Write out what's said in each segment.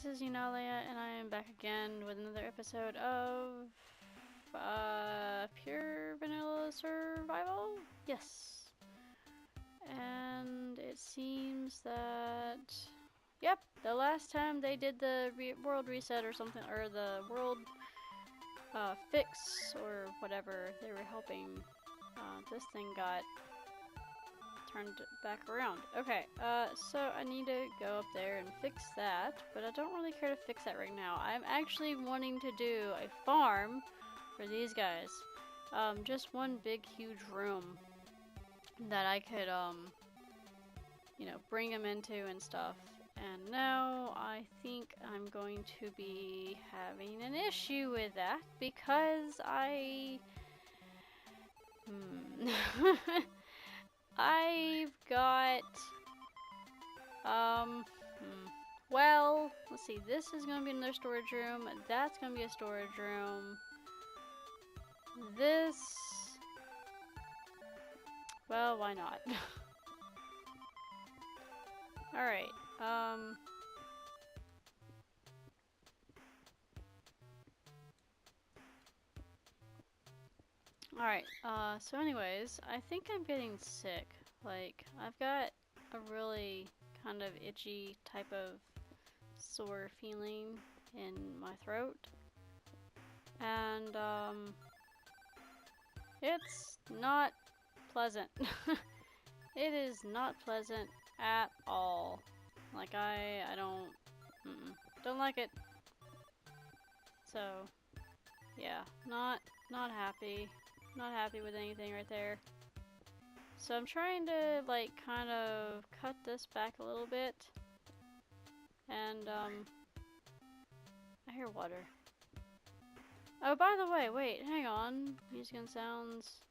this is Eunalia, and I am back again with another episode of Pure Vanilla Survival? Yes. And it seems that, yep, the last time they did the world reset or something, or the world fix or whatever they were helping, this thing got turned back around. Okay, so I need to go up there and fix that, but I don't really care to fix that right now. I'm actually wanting to do a farm for these guys. Just one big, huge room that I could, you know, bring them into and stuff. And now I think I'm going to be having an issue with that because I've got, well, let's see, this is gonna be another storage room, that's gonna be a storage room, this, well, why not? Alright, alright, so anyways, I think I'm getting sick. Like, I've got a really kind of itchy type of sore feeling in my throat. And, it's not pleasant. It is not pleasant at all. Like, I don't like it. So, yeah, not happy. Not happy with anything right there. So I'm trying to, like, kind of cut this back a little bit. And, I hear water. Oh, by the way, wait, hang on. Music and sounds.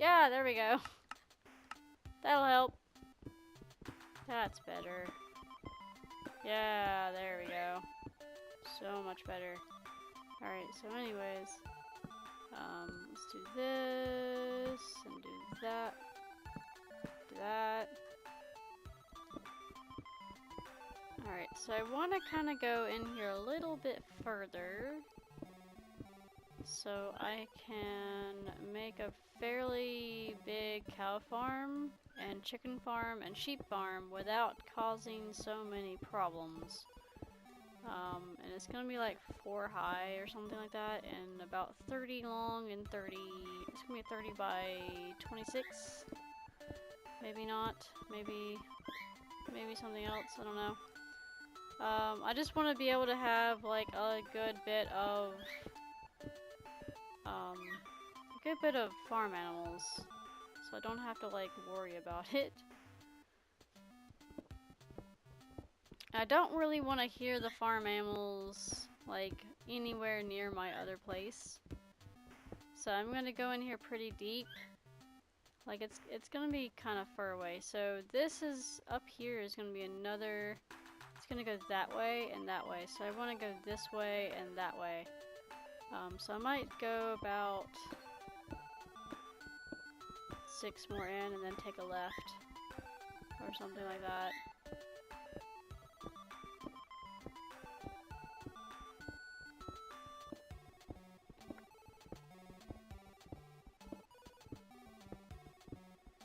Yeah, there we go. That'll help. That's better. Yeah, there we go. So much better. Alright, so anyways. Let's do this, and do that. Do that. Alright, so I want to kind of go in here a little bit further. So I can make a fairly big cow farm and chicken farm and sheep farm without causing so many problems. And it's gonna be like 4 high or something like that, and about 30 long and 30, it's gonna be 30 by 26. Maybe not, maybe something else, I don't know. I just want to be able to have like a good bit of farm animals, so I don't have to like worry about it. I don't really want to hear the farm animals like anywhere near my other place, so I'm gonna go in here pretty deep. Like it's gonna be kind of far away. So this is up here is gonna be another. It's gonna go that way and that way. So I want to go this way and that way. So I might go about 6 more in and then take a left or something like that.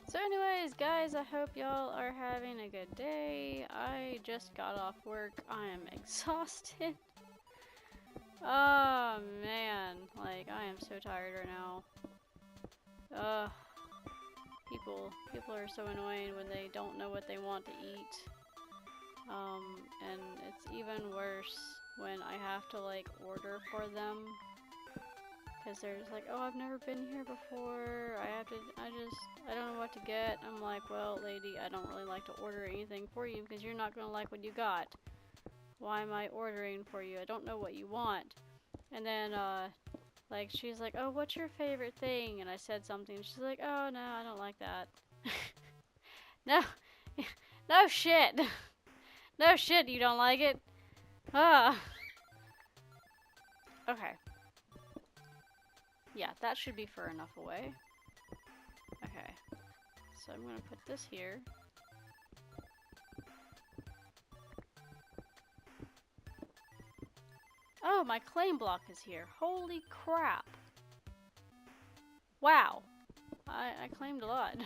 So anyways, guys, I hope y'all are having a good day. I just got off work. I am exhausted. Oh man, like I am so tired right now. People are so annoying when they don't know what they want to eat. And it's even worse when I have to like order for them. Because they're just like, oh, I've never been here before. I don't know what to get. I'm like, well, lady, I don't really like to order anything for you because you're not going to like what you got. Why am I ordering for you? I don't know what you want. And then, like, she's like, oh, what's your favorite thing? And I said something. She's like, oh, no, I don't like that. No, no shit. No shit, you don't like it. Ah. Okay. Yeah, that should be far enough away. Okay. So I'm gonna put this here. Oh, my claim block is here. Holy crap. Wow. I claimed a lot.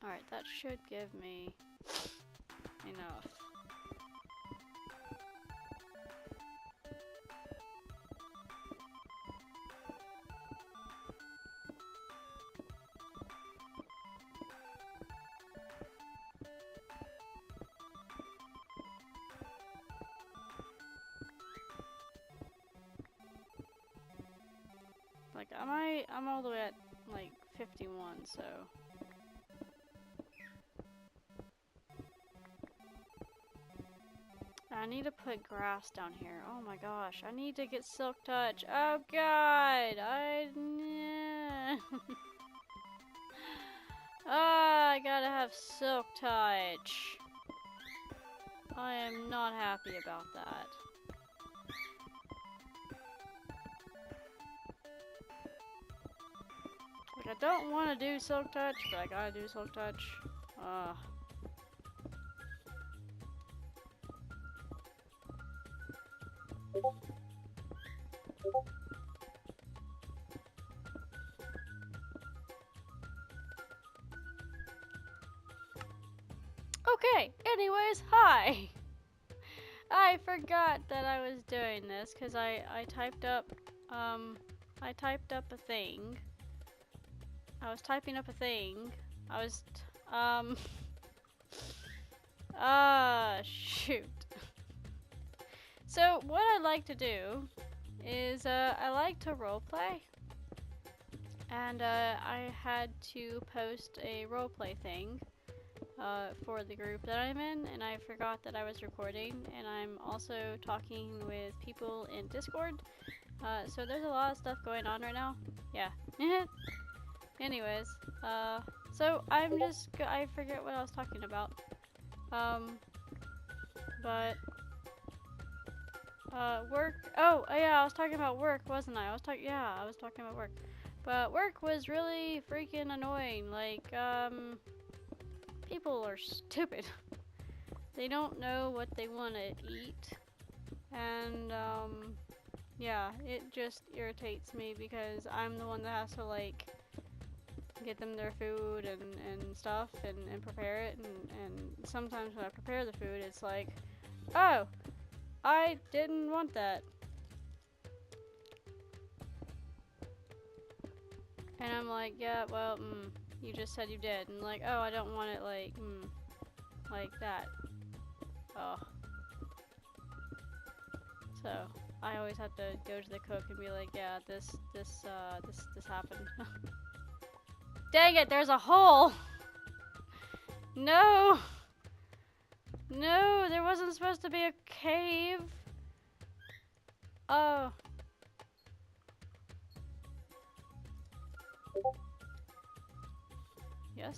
Alright, that should give me enough. Like, I'm all the way at, like, 51, so... I need to put grass down here. Oh my gosh, I need to get Silk Touch. Oh god, I gotta have Silk Touch. I am not happy about that. Like, I don't want to do Silk Touch, but I gotta do Silk Touch. Ugh. Okay, anyways, hi! I forgot that I was doing this, because I typed up a thing. I was typing up a thing. I was, shoot. So, what I like to do is, I like to roleplay. And, I had to post a roleplay thing, for the group that I'm in, and I forgot that I was recording, and I'm also talking with people in Discord. So there's a lot of stuff going on right now. Yeah. Anyways, so I'm just, I forget what I was talking about. But, work, oh, yeah, I was talking about work, wasn't I? I was talking about work. But work was really freaking annoying, like, people are stupid. They don't know what they want to eat, and, yeah, it just irritates me because I'm the one that has to, like, get them their food and stuff and prepare it, and sometimes when I prepare the food, it's like, oh, I didn't want that. And I'm like, yeah, well, you just said you did. And like, oh, I don't want it like that. Oh. So, I always have to go to the cook and be like, yeah, this happened. Dang it, there's a hole! No! No, there wasn't supposed to be a cave. Oh. Yes?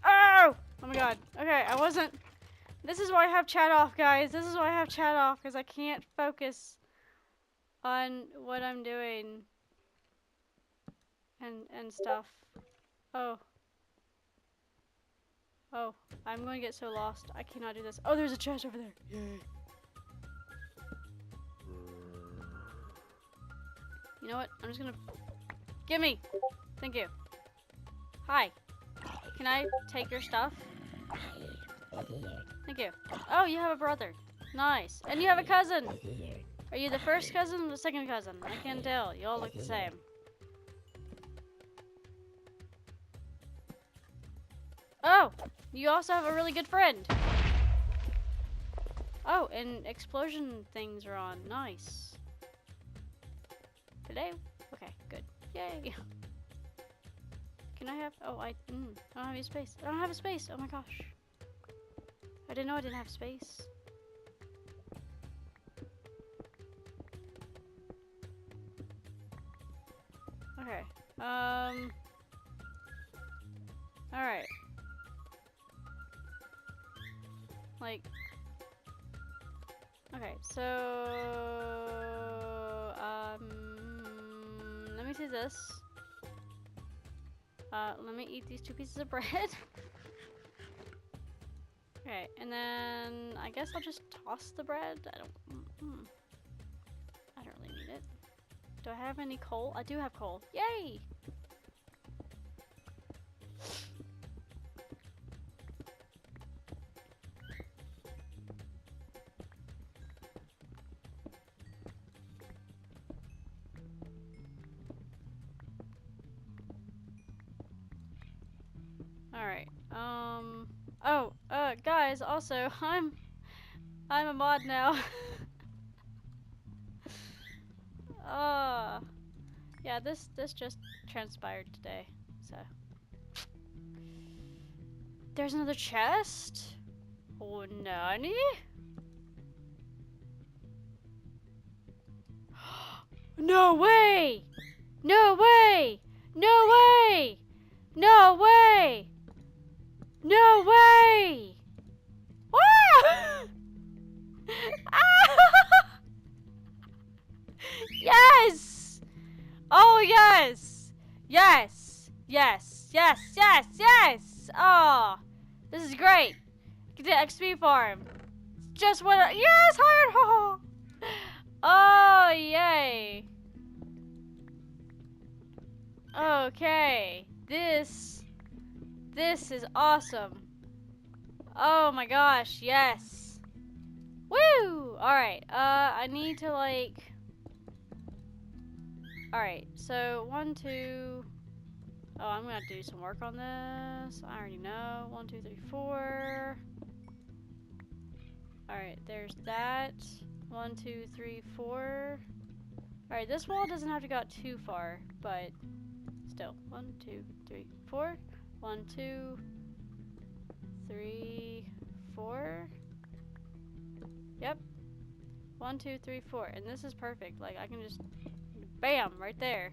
Oh! Oh my god. Okay, I wasn't... This is why I have chat off, guys. This is why I have chat off, because I can't focus on what I'm doing and stuff. Oh. Oh, I'm going to get so lost. I cannot do this. Oh, there's a chest over there. Yay. You know what? I'm just gonna... Gimme! Thank you. Hi. Can I take your stuff? Thank you. Oh, you have a brother. Nice. And you have a cousin. Are you the first cousin or the second cousin? I can't tell. You all look the same. Oh! You also have a really good friend. Oh, and explosion things are on. Nice. Today? Okay, good. Yay! Can I have... Oh, I don't have any space. I don't have a space. Oh my gosh. I didn't know I didn't have space. Okay. Alright. Like, okay, so, let me see this. Let me eat these 2 pieces of bread. Okay, and then I guess I'll just toss the bread. I don't really need it. Do I have any coal? I do have coal. Yay! Alright, oh, guys, also, I'm a mod now. uh, yeah, this just transpired today, so. There's another chest? Oh, nani? No way! No way! No way! No way! No way! Ah! Ah! Yes! Oh, yes! Yes! Yes! Yes! Yes! Yes! Oh, this is great. Get the XP farm. Just what? Yes! Hard! Oh, yay! Okay, this is awesome. Oh my gosh, yes. Woo! Alright, I need to like... Alright, so 1, 2... Oh, I'm gonna have to do some work on this. I already know. 1, 2, 3, 4. Alright, there's that. 1, 2, 3, 4. Alright, this wall doesn't have to go too far, but still. 1, 2, 3, 4. 1, 2, 3, 4. Yep. 1, 2, 3, 4. And this is perfect. Like, I can just... Bam! Right there.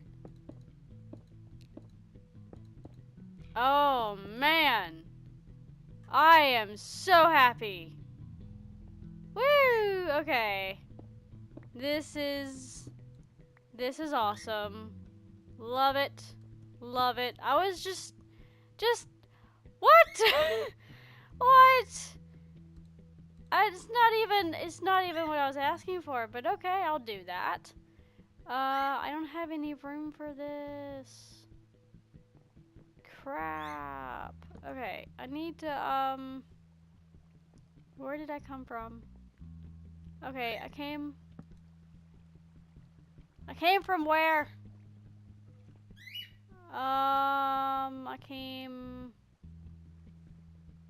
Oh, man. I am so happy. Woo! Okay. This is awesome. Love it. Love it. I was just... What? What? It's not even what I was asking for, but okay, I'll do that. I don't have any room for this. Crap. Okay, I need to, where did I come from? Okay, I came from where?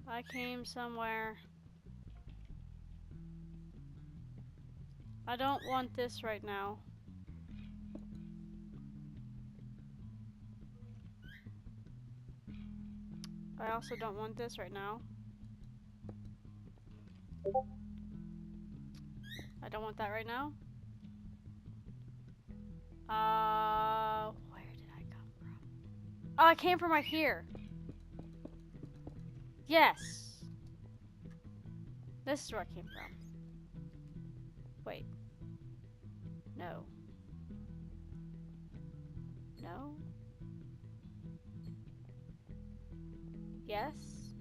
I came somewhere. I don't want this right now. I also don't want this right now. I don't want that right now. Where did I come from? Oh, I came from right here. Yes. This is where I came from. Wait. No. No? Yes?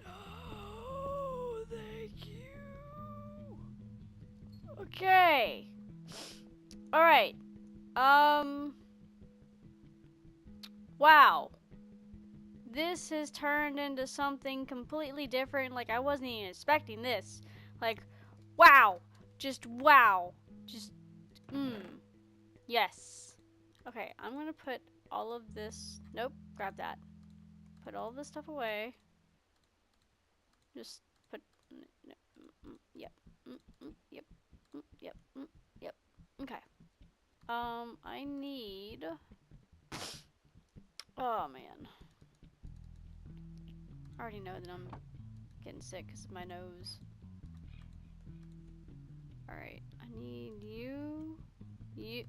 No, thank you. Okay. Alright. Wow. This has turned into something completely different. Like, I wasn't even expecting this. Like, wow. Just wow. Just, yes. Okay, I'm gonna put all of this... Nope, grab that. Put all this stuff away. Just put... Yep. Yep. Yep. Yep. Okay. I need... Oh, man. I already know that I'm getting sick because of my nose. Alright, I need you. You.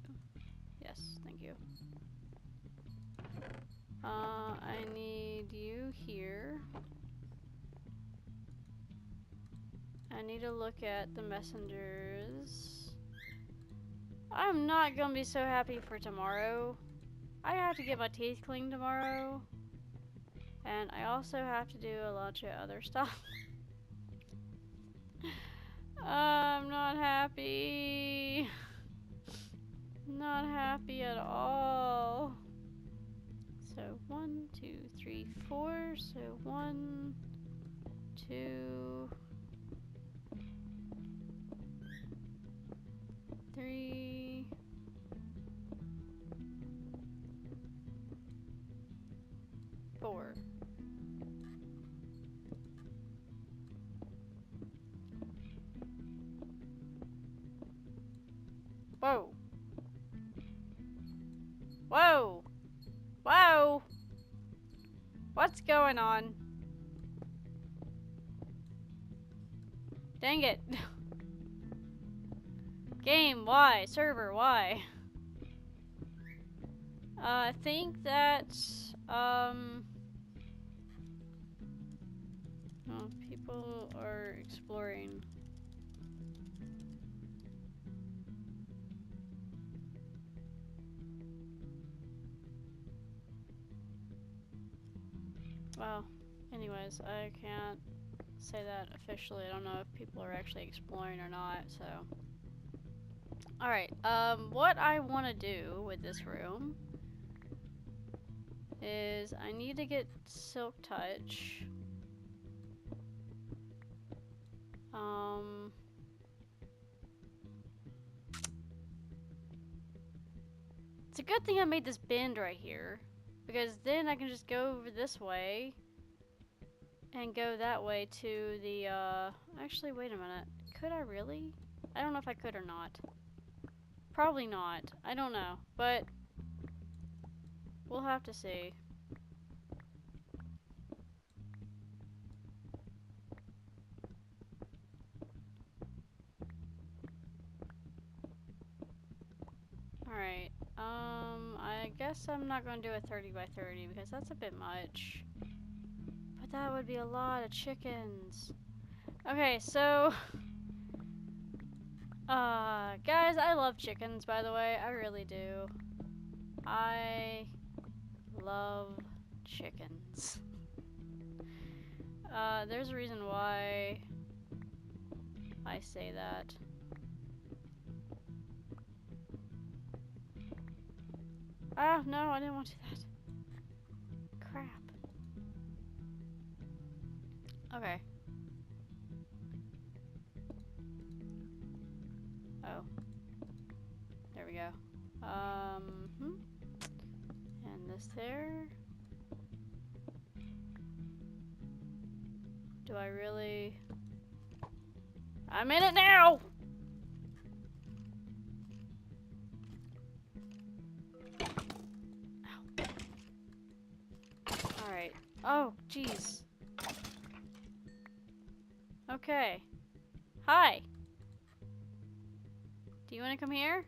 Yes, thank you. I need you here. I need to look at the messengers. I'm not gonna be so happy for tomorrow. I have to get my teeth cleaned tomorrow. And I also have to do a bunch of other stuff. I'm not happy. Not happy at all. So 1, 2, 3, 4. So 1, 2, 3. 4. Whoa. Whoa. Whoa. What's going on? Dang it. Game, why? Server, why? I think that, well, people are exploring. Well, anyways, I can't say that officially. I don't know if people are actually exploring or not, so. Alright, what I want to do with this room is I need to get Silk Touch. It's a good thing I made this bend right here, because then I can just go over this way and go that way to the, actually, wait a minute. Could I really? I don't know if I could or not. Probably not. I don't know, but we'll have to see. Alright, I guess I'm not gonna do a 30 by 30 because that's a bit much. But that would be a lot of chickens. Okay, so, guys, I love chickens, by the way. I really do. I love chickens. There's a reason why I say that. Ah, no, I didn't want to do that. Crap. Okay. Oh. There we go. And this there. Do I really? I'm in it now! Ow. Alright. Oh, jeez. Okay. Hi! Do you want to come here?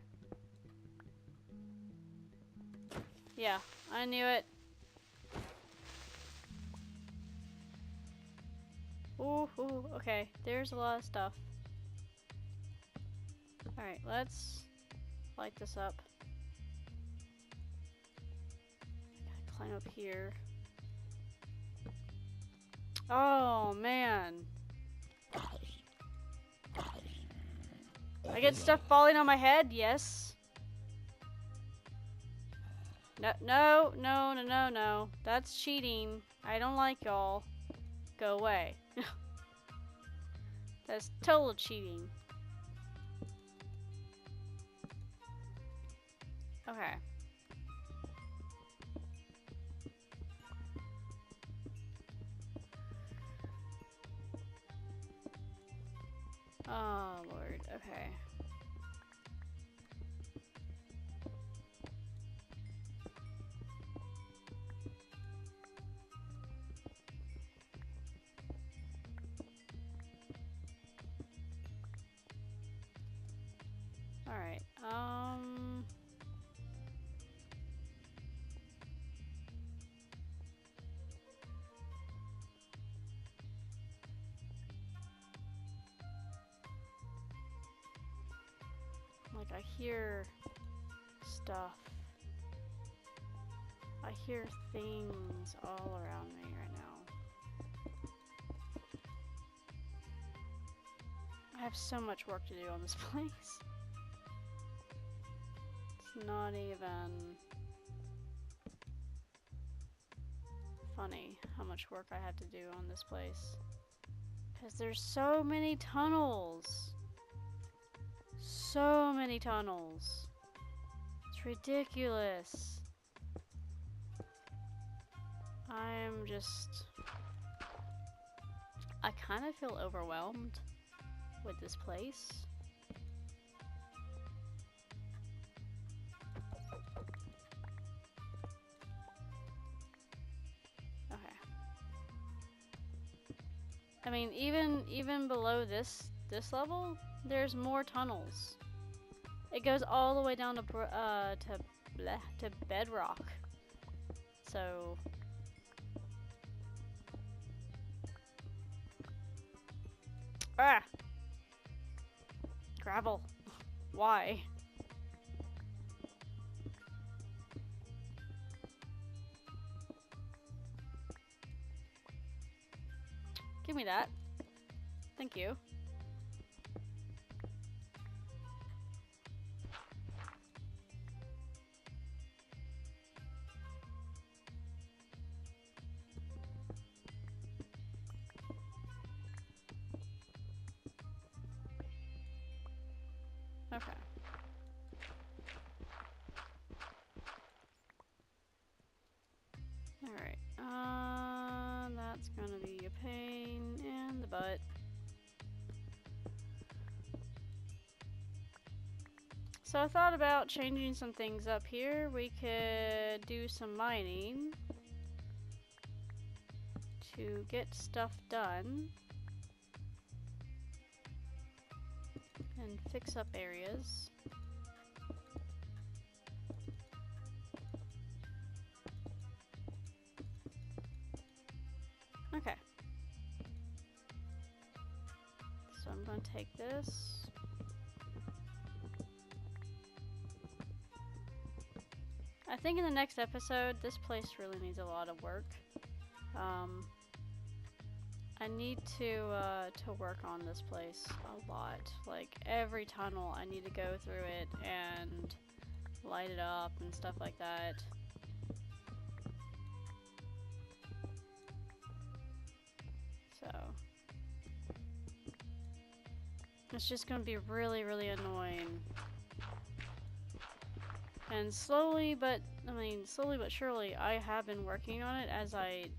Yeah, I knew it. Ooh, okay. There's a lot of stuff. Alright, let's light this up. Gotta climb up here. Oh, man. I get stuff falling on my head? Yes. No. That's cheating. I don't like y'all. Go away. That's total cheating. Okay. Oh, Lord. Okay. Alright, like I hear stuff. I hear things all around me right now. I have so much work to do on this place. It's not even funny how much work I have to do on this place. Because there's so many tunnels. So many tunnels. It's ridiculous. I'm just... I kind of feel overwhelmed with this place. Okay. I mean, even below this level, there's more tunnels. It goes all the way down to bedrock. So ah, gravel. Why? Give me that. Thank you. Okay. Alright. That's gonna be a pain in the butt. So I thought about changing some things up here. We could do some mining to get stuff done and fix up areas. Okay. So I'm going to take this. I think in the next episode, this place really needs a lot of work. I need to work on this place a lot. Like every tunnel, I need to go through it and light it up and stuff like that. So it's just gonna be really, really annoying. And slowly but surely, I have been working on it as I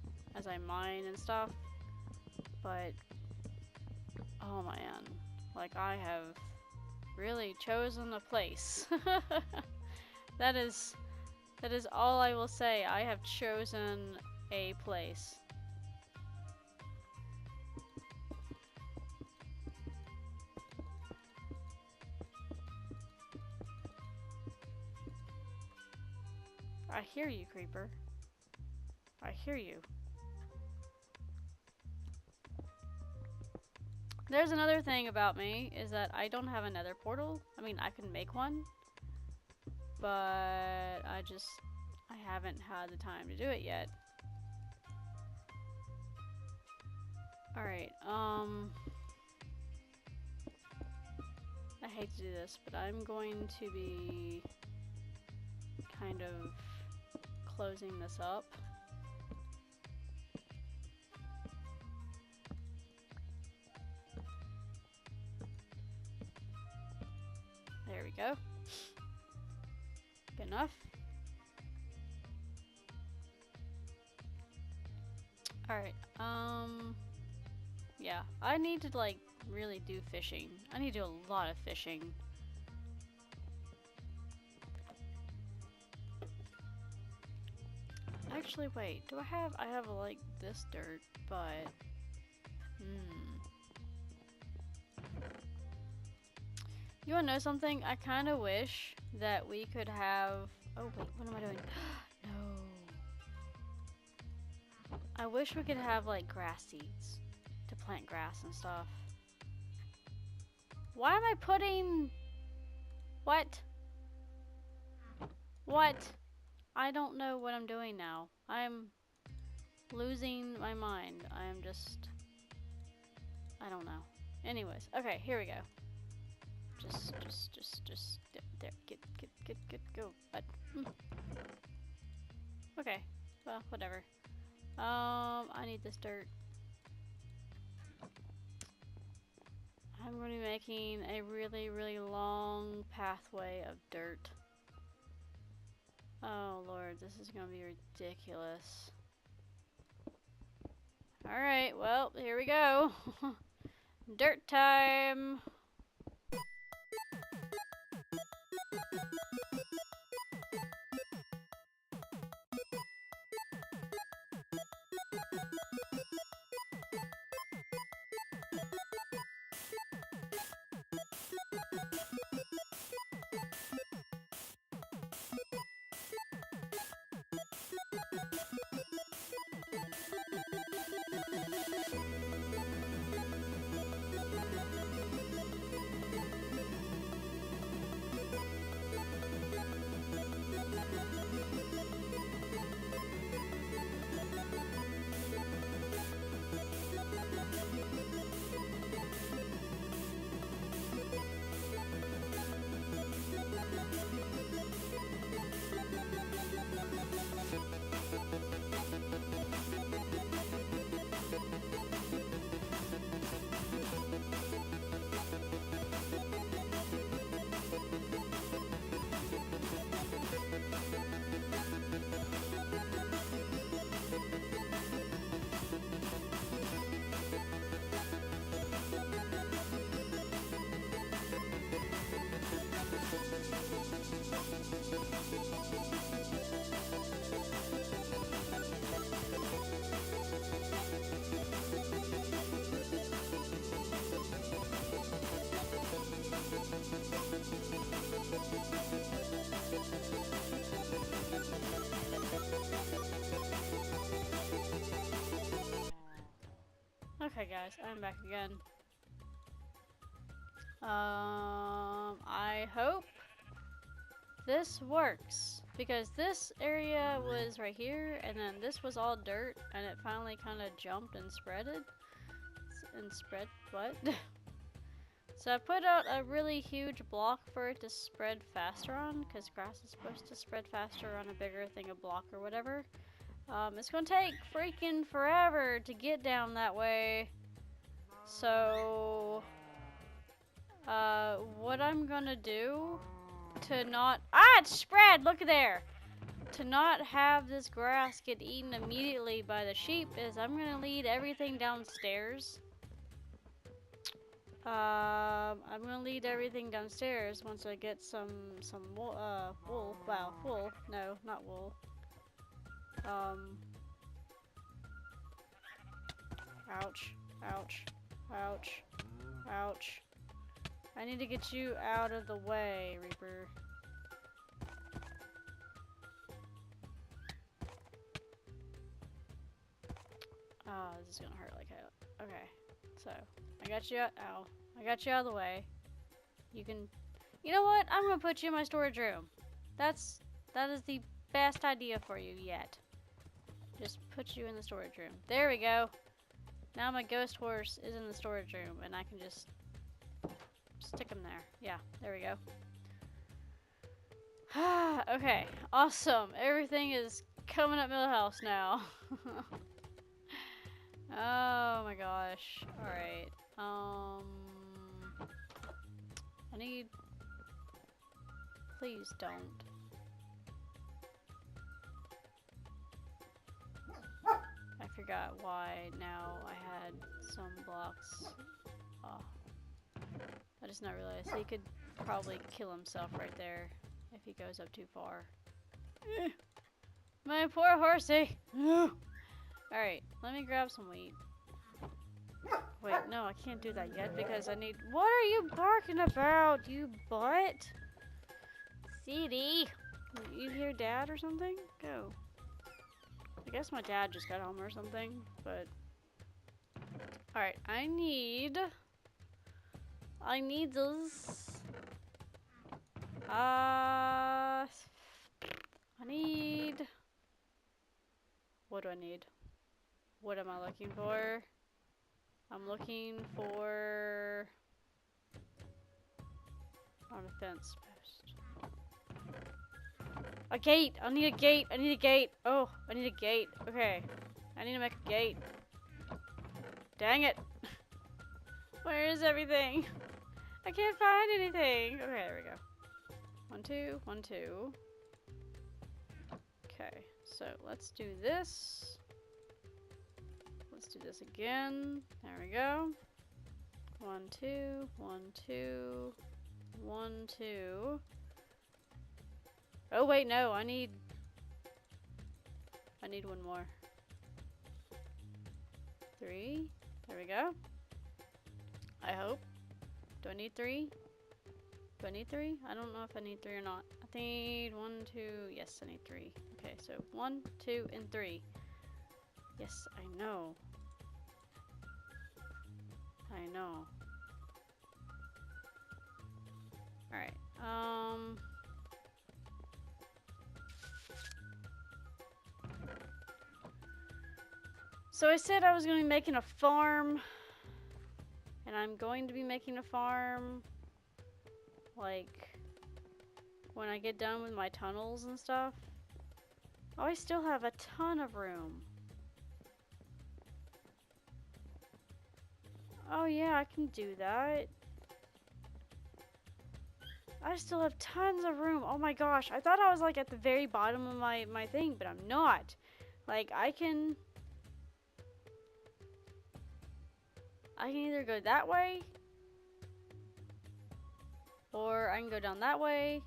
mine and stuff. But oh man, like I have really chosen a place. That is all I will say. I have chosen a place. I hear you, creeper. I hear you. There's another thing about me, is that I don't have a nether portal. I mean, I can make one, but I haven't had the time to do it yet. Alright, I hate to do this, but I'm going to be kind of closing this up. There we go. Good enough. Alright, yeah, I need to like really do fishing. I need to do a lot of fishing. Actually, wait, do I have like this dirt, but You wanna know something? I kinda wish that we could have... Oh wait, what am I doing? No. I wish we could have like grass seeds to plant grass and stuff. Why am I putting... What? What? I don't know what I'm doing now. I'm losing my mind. I'm just... I don't know. Anyways, okay, here we go. Just, there, get, go. What? Okay, well, whatever. I need this dirt. I'm going to be making a really, really long pathway of dirt. Oh lord, this is going to be ridiculous. Alright, well, here we go. Dirt time! Okay guys, I'm back again. I hope this works, because this area was right here, and then this was all dirt, and it finally kind of jumped and spreaded. What? So I put out a really huge block for it to spread faster on, because grass is supposed to spread faster on a bigger thing of block or whatever. It's gonna take freaking forever to get down that way. So, what I'm gonna do to not— it's spread! Look there! To not have this grass get eaten immediately by the sheep is I'm gonna lead everything downstairs. I'm gonna lead everything downstairs once I get some wool. Wow, wool. No, not wool. Ouch, ouch, ouch, ouch. I need to get you out of the way, Reaper. Oh, this is gonna hurt like hell. Okay, so I got you out. Ow. I got you out of the way. You can— you know what? I'm gonna put you in my storage room. That is the best idea for you yet. Just put you in the storage room. There we go. Now my ghost horse is in the storage room, and I can just stick him there. Yeah, there we go. Okay, awesome. Everything is coming up Millhouse now. Oh my gosh. Alright. I need— please don't. I forgot why now I had some blocks. Oh. I just not realized he could probably kill himself right there if he goes up too far. My poor horsey! Alright, let me grab some wheat. Wait, no, I can't do that yet because I need. What are you barking about, you butt? CD. You hear Dad or something? Go. I guess my dad just got home or something, but. Alright, I need this. I need. What do I need? What am I looking for? I'm looking for. On a fence post. A gate! I need a gate! I need a gate! Oh, I need a gate. Okay. I need to make a gate. Dang it! Where is everything? I can't find anything! Okay, there we go. 1, 2, 1, 2. Okay, so let's do this. Let's do this again. There we go. 1, 2, 1, 2, 1, 2. Oh wait, no, I need one more. 3. There we go. I hope. Do I need 3? Do I need 3? I don't know if I need 3 or not. I need 1, 2. Yes, I need 3. Okay, so 1, 2, and 3. Yes, I know. I know. Alright, so I said I was going to be making a farm. And I'm going to be making a farm, like, when I get done with my tunnels and stuff. Oh, I still have a ton of room. Oh yeah, I can do that. I still have tons of room. Oh my gosh, I thought I was like at the very bottom of my thing, but I'm not. Like, I can either go that way, or I can go down that way,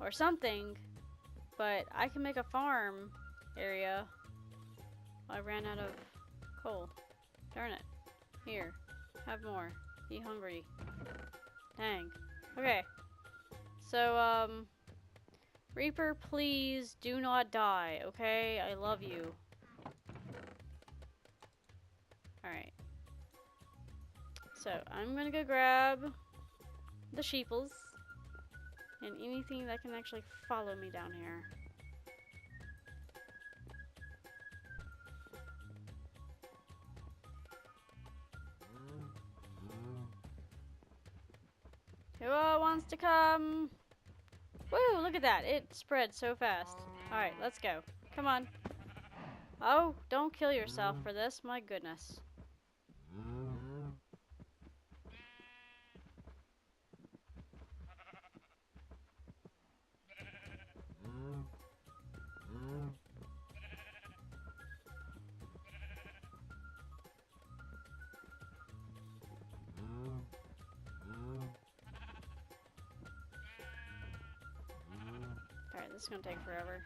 or something. But I can make a farm area. I ran out of coal. Darn it. Here. Have more. Be hungry. Dang. Okay. So, Reaper, please do not die, okay? I love you. Alright. So, I'm gonna go grab the sheeples and anything that can actually follow me down here. Who wants to come? Woo, look at that. It spread so fast. Alright, let's go. Come on. Oh, don't kill yourself for this. My goodness. Alright, this is gonna take forever.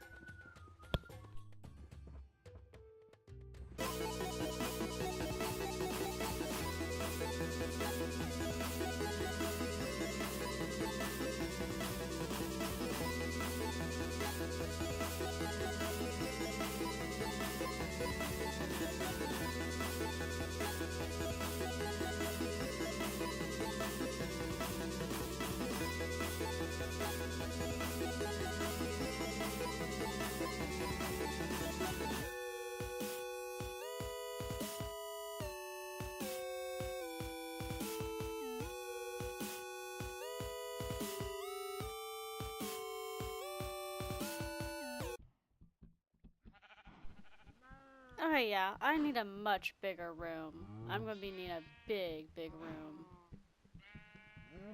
Okay, yeah, I need a much bigger room. I'm gonna be needing a big, big room.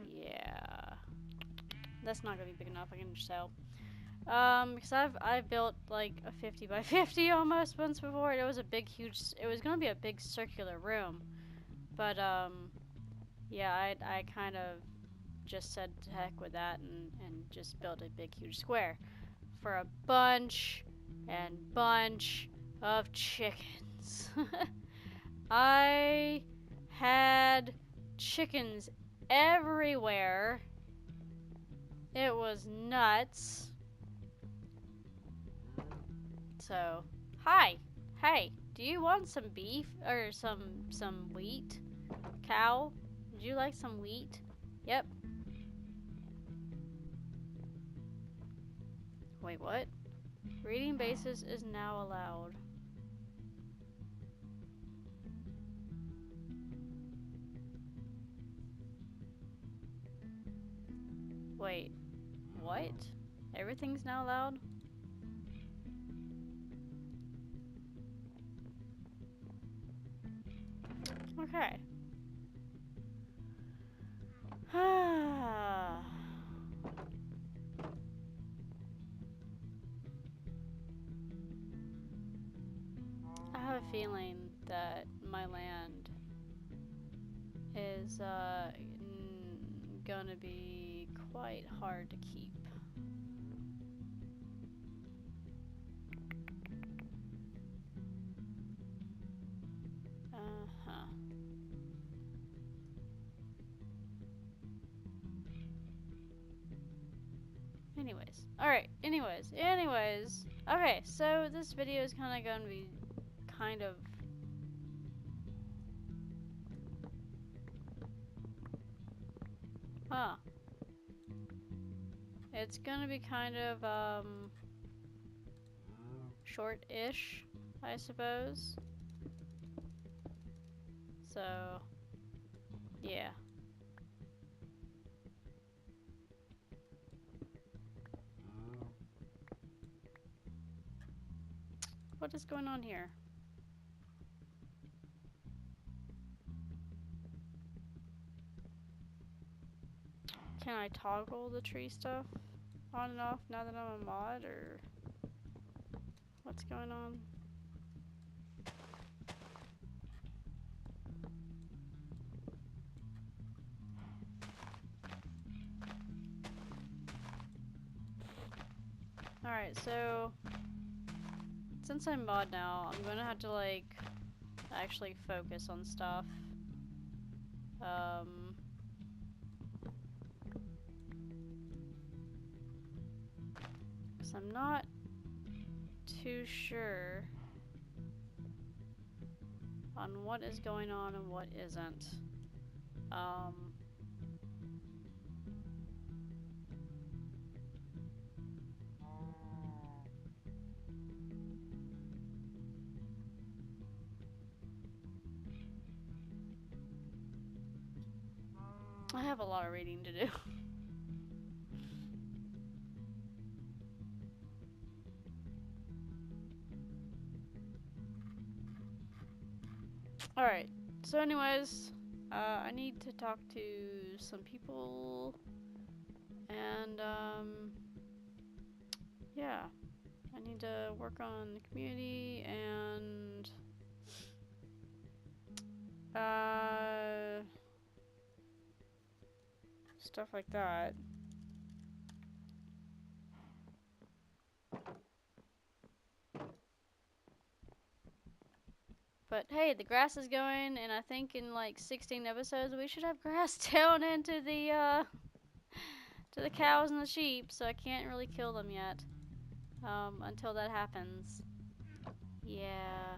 Yeah. That's not gonna be big enough, I can just tell. Because I've built like a 50 by 50 almost once before. It was a big, huge, it was gonna be a big circular room. But, yeah, I kind of just said to heck with that and just built a big, huge square for a bunch and bunch of chickens. I had chickens everywhere. It was nuts. So, hi. Hey, do you want some beef or some wheat? Cow? Would you like some wheat? Yep. Wait, what? Reading basis is now allowed. Wait, what? Everything's now allowed? Okay. I have a feeling that my land is gonna be quite hard to keep. Uh-huh. Alright, anyways. Okay, so this video is kinda gonna be kind of it's gonna be kind of short-ish, I suppose. So yeah. What is going on here? Can I toggle the tree stuff on and off now that I'm a mod, or what's going on? Alright, so since I'm mod now, I'm gonna have to like actually focus on stuff. Cause I'm not too sure on what is going on and what isn't. I have a lot of reading to do. Alright, so anyways, I need to talk to some people, and yeah, I need to work on the community and stuff like that. But hey, the grass is going, and I think in like 16 episodes we should have grass down into the to the cows and the sheep, so I can't really kill them yet. Until that happens. Yeah.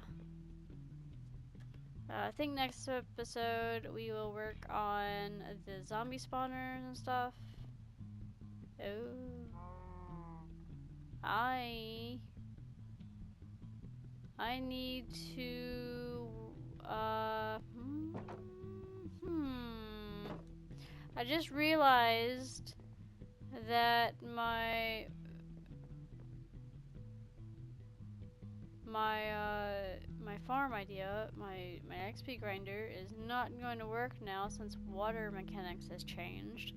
I think next episode we will work on the zombie spawners and stuff. Oh. I need to I just realized that my farm idea, my XP grinder is not going to work now since water mechanics has changed.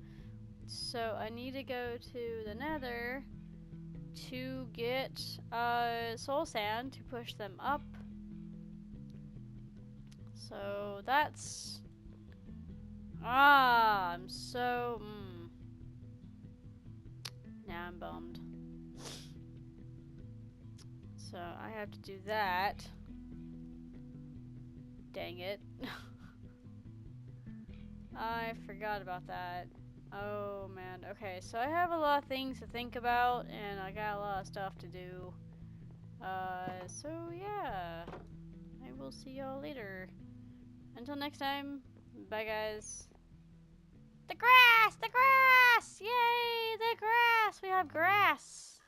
So I need to go to the Nether to get soul sand to push them up. So that's I'm so now I'm bummed. So I have to do that. Dang it. I forgot about that. Oh man. Okay, so I have a lot of things to think about, and I got a lot of stuff to do. So yeah. I will see y'all later. Until next time, bye guys. The grass! The grass! Yay! The grass! We have grass!